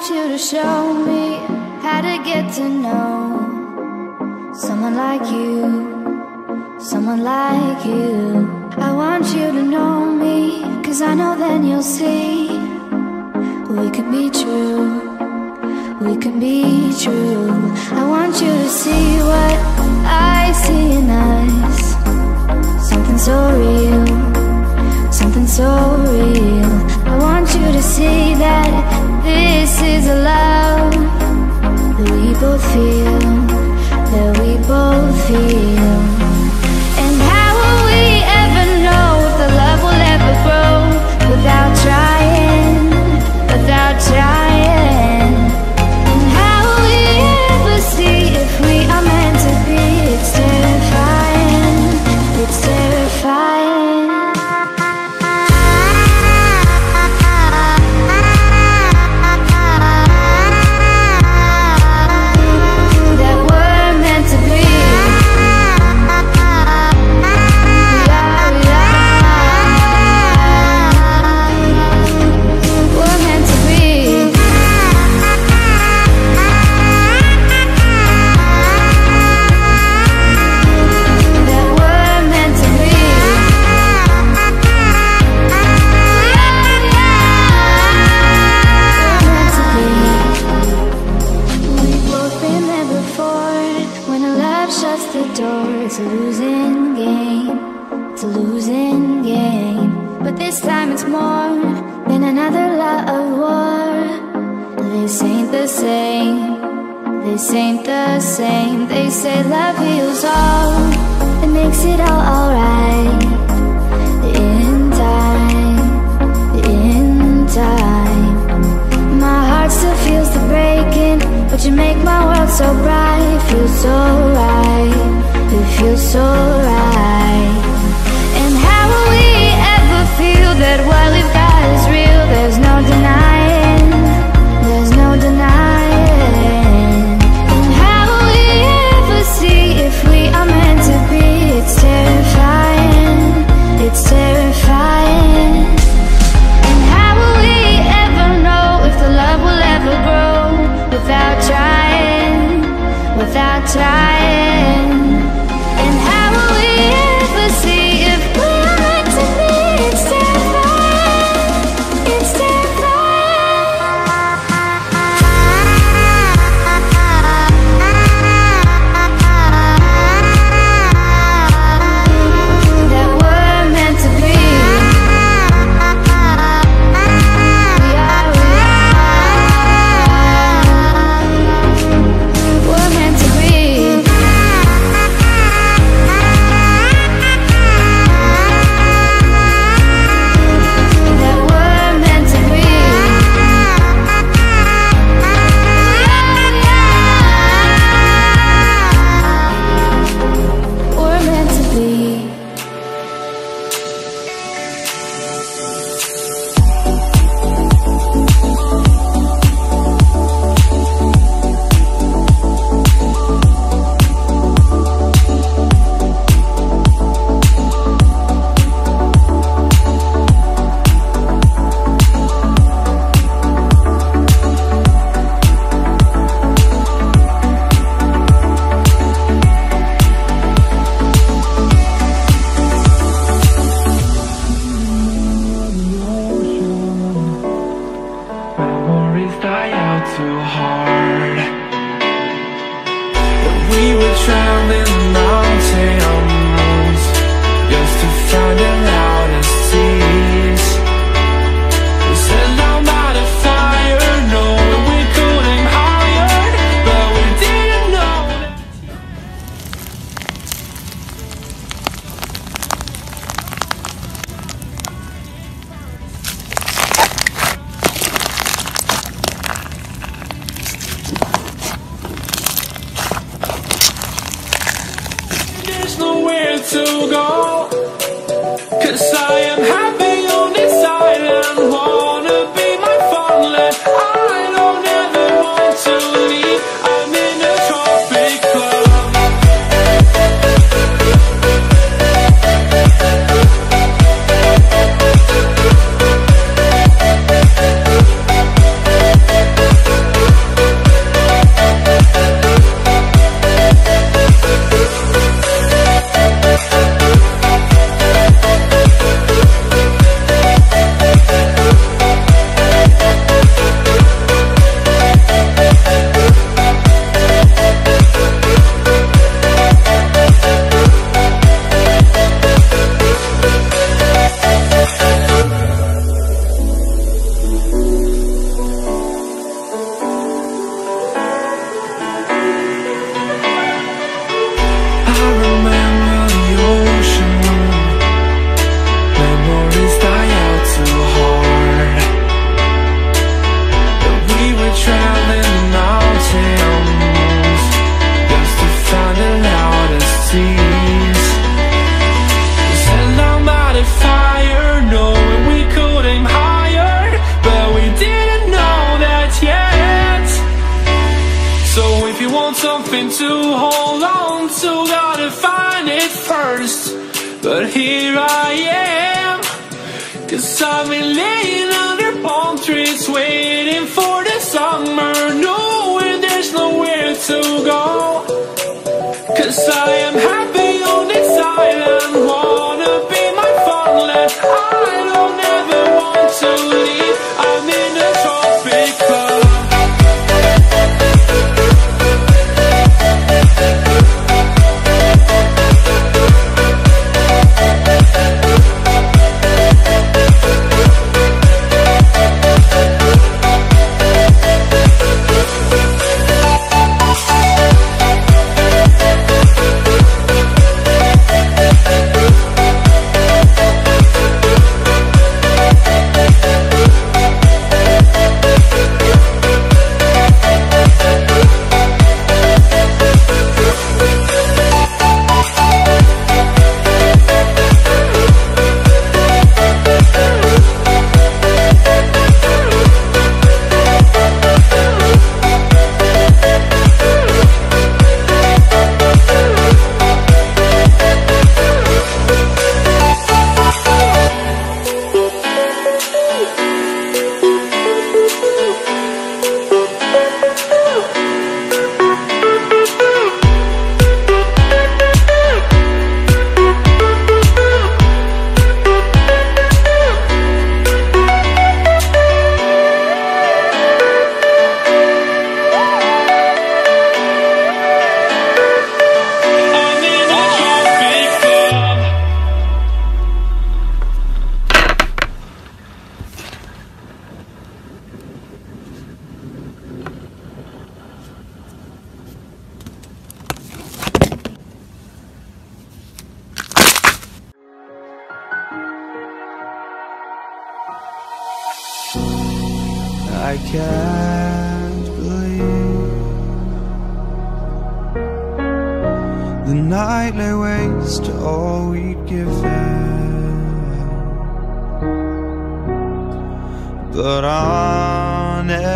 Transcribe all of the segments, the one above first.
you to show me how to get to know someone like you, someone like you. I want you to know me, 'cause I know then you'll see we can be true, we can be true. I want you to see what I see in us, something so real, something so real. I want you to see that this is a love that we both feel, that we both feel. And how will we ever know if the love will ever grow without trying, without trying? And how will we ever see if we are meant to be? It's terrifying, it's terrifying. It's a losing game, it's a losing game. But this time it's more than another lot of war. This ain't the same, this ain't the same. They say love heals all, it makes it all alright. In time, in time. My heart still feels the breaking, but you make my world so bright. Feels so right, it feels so right. And how will we ever feel that what we've got is real? There's no denying, there's no denying. And how will we ever see if we are meant to be? It's terrifying, it's terrifying. And how will we ever know if the love will ever grow without trying, without trying? And how will we ever see if we're meant to be? It's terrifying, it's terrifying. That we're meant to be. We are, we're meant to be. Die out too hard. But we were traveling mountains just to find the loudest tears. We set down by the fire, knowing we couldn't hide, but we didn't know that. There's nowhere to go, 'cause I am happy on this island. Wanna be my farmland. I don't ever want to leave. I'm in a tropic club. something to hold on to, gotta find it first. But here I am, 'cause I've been laying under palm trees, waiting for the summer, knowing there's nowhere to go. 'Cause I am happy on this island, wanna be my farmland. I don't ever want to leave, I'm in a tropic club. I can't believe the night lay waste to all we'd given. But honestly,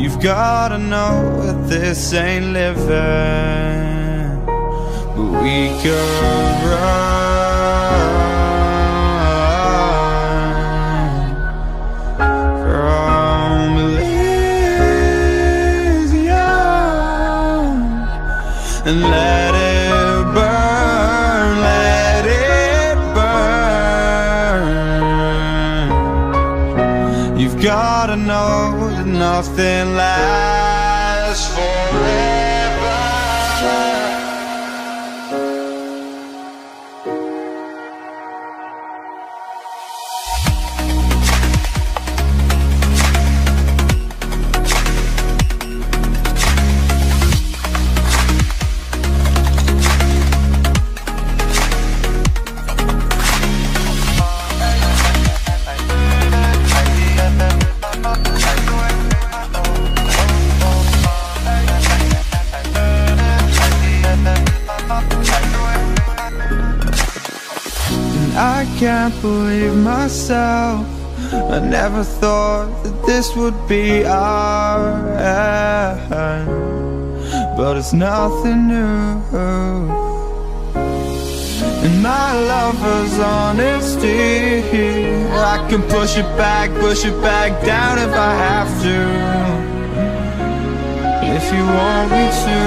you've gotta know that this ain't living. But we could run and let it burn, let it burn. You've gotta know that nothing lasts forever. I can't believe myself. I never thought that this would be our end, but it's nothing new. And my lover's honesty, I can push it back down if I have to, if you want me to.